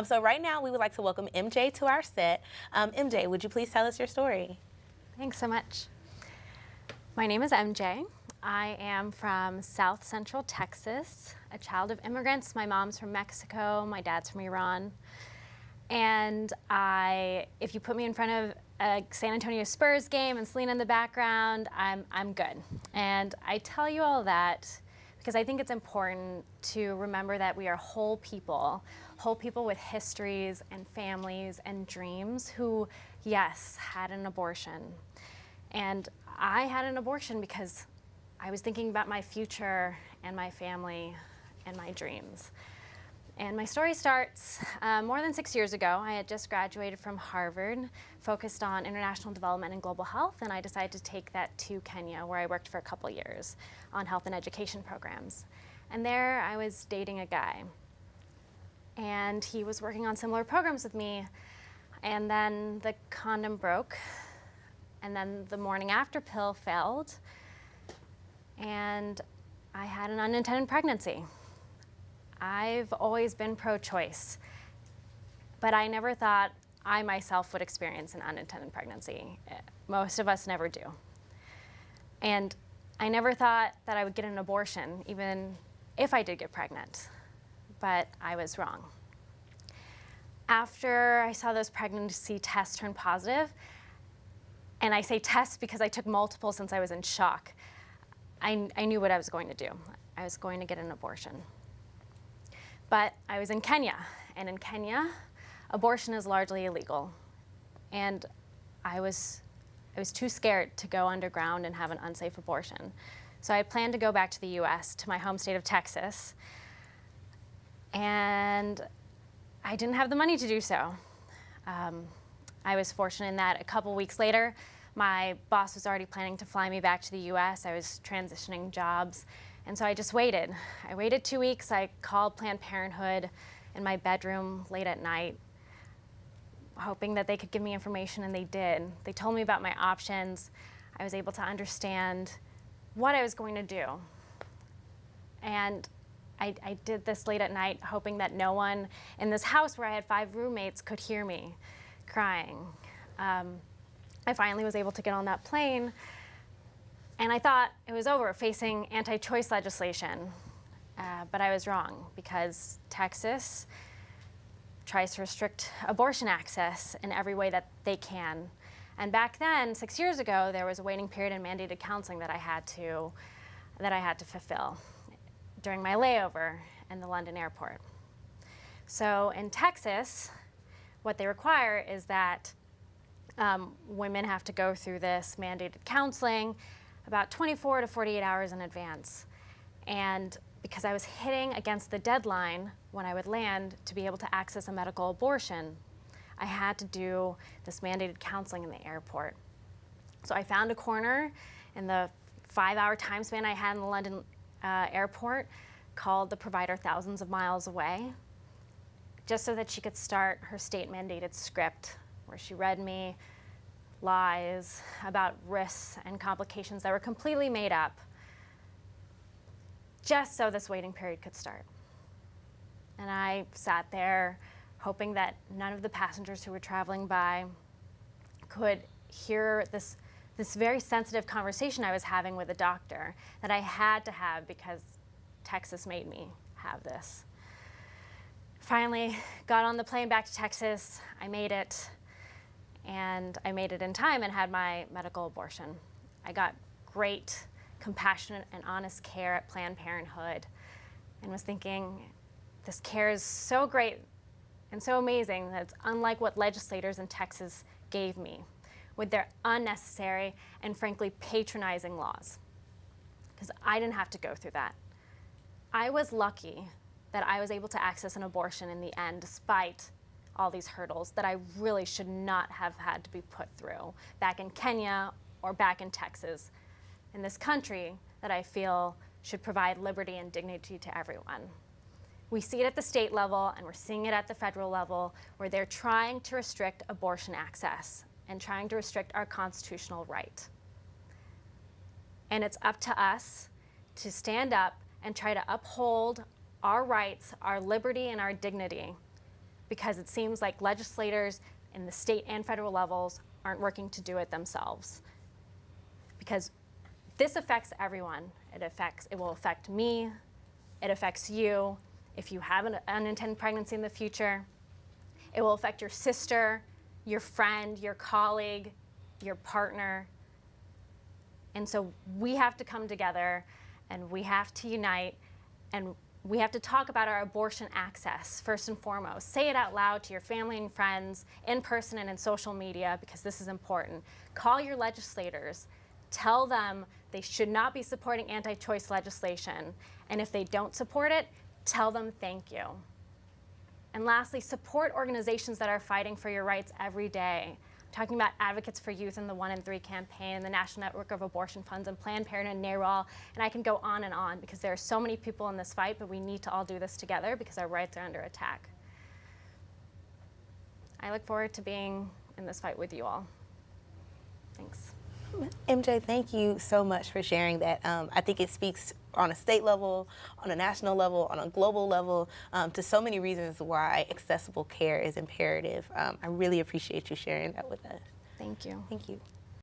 So right now we would like to welcome MJ to our set. MJ, would you please tell us your story? Thanks so much. My name is MJ. I am from South Central Texas, a child of immigrants. My mom's from Mexico, my dad's from Iran. And if you put me in front of a San Antonio Spurs game and Selena in the background, I'm good. And I tell you all that because I think it's important to remember that we are whole people with histories and families and dreams who, yes, had an abortion. And I had an abortion because I was thinking about my future and my family and my dreams. And my story starts more than 6 years ago. I had just graduated from Harvard, focused on international development and global health, and I decided to take that to Kenya, where I worked for a couple years on health and education programs. And there I was dating a guy. And he was working on similar programs with me. And then the condom broke. And then the morning after pill failed. And I had an unintended pregnancy. I've always been pro-choice, but I never thought I myself would experience an unintended pregnancy. Most of us never do. And I never thought that I would get an abortion, even if I did get pregnant, but I was wrong. After I saw those pregnancy tests turn positive, and I say tests because I took multiple since I was in shock, I knew what I was going to do. I was going to get an abortion. But I was in Kenya, and in Kenya, abortion is largely illegal. And I was too scared to go underground and have an unsafe abortion. So I planned to go back to the US, to my home state of Texas, and I didn't have the money to do so. I was fortunate in that a couple weeks later, my boss was already planning to fly me back to the US. I was transitioning jobs. And so I just waited. I waited 2 weeks. I called Planned Parenthood in my bedroom late at night, hoping that they could give me information, and they did. They told me about my options. I was able to understand what I was going to do. And I did this late at night, hoping that no one in this house where I had 5 roommates could hear me crying. I finally was able to get on that plane. And I thought it was over, facing anti-choice legislation. But I was wrong, because Texas tries to restrict abortion access in every way that they can. And back then, 6 years ago, there was a waiting period and mandated counseling that I had to fulfill during my layover in the London airport. So in Texas, what they require is that women have to go through this mandated counseling about 24 to 48 hours in advance. And because I was hitting against the deadline when I would land to be able to access a medical abortion, I had to do this mandated counseling in the airport. So I found a corner in the 5-hour time span I had in the London airport, called the provider thousands of miles away, just so that she could start her state-mandated script, where she read me lies about risks and complications that were completely made up, just so this waiting period could start. And I sat there hoping that none of the passengers who were traveling by could hear this very sensitive conversation I was having with a doctor that I had to have because Texas made me have this. Finally, got on the plane back to Texas. I made it. And I made it in time and had my medical abortion. I got great, compassionate, and honest care at Planned Parenthood, and was thinking, this care is so great and so amazing that it's unlike what legislators in Texas gave me with their unnecessary and frankly patronizing laws, because I didn't have to go through that. I was lucky that I was able to access an abortion in the end, despite all these hurdles that I really should not have had to be put through back in Kenya or back in Texas, in this country that I feel should provide liberty and dignity to everyone. We see it at the state level, and we're seeing it at the federal level, where they're trying to restrict abortion access and trying to restrict our constitutional right. And it's up to us to stand up and try to uphold our rights, our liberty, and our dignity because it seems like legislators in the state and federal levels aren't working to do it themselves. Because this affects everyone. It will affect me, it affects you. If you have an unintended pregnancy in the future, it will affect your sister, your friend, your colleague, your partner. And so we have to come together and we have to unite and we have to talk about our abortion access first and foremost. Say it out loud to your family and friends, in person and in social media, because this is important. Call your legislators. Tell them they should not be supporting anti-choice legislation. And if they don't support it, tell them thank you. And lastly, support organizations that are fighting for your rights every day. I'm talking about Advocates for Youth and the 1 in 3 campaign, the National Network of Abortion Funds, and Planned Parenthood and NARAL, and I can go on and on because there are so many people in this fight, but we need to all do this together because our rights are under attack. I look forward to being in this fight with you all. Thanks. MJ, thank you so much for sharing that. I think it speaks on a state level, on a national level, on a global level, to so many reasons why accessible care is imperative. I really appreciate you sharing that with us. Thank you. Thank you.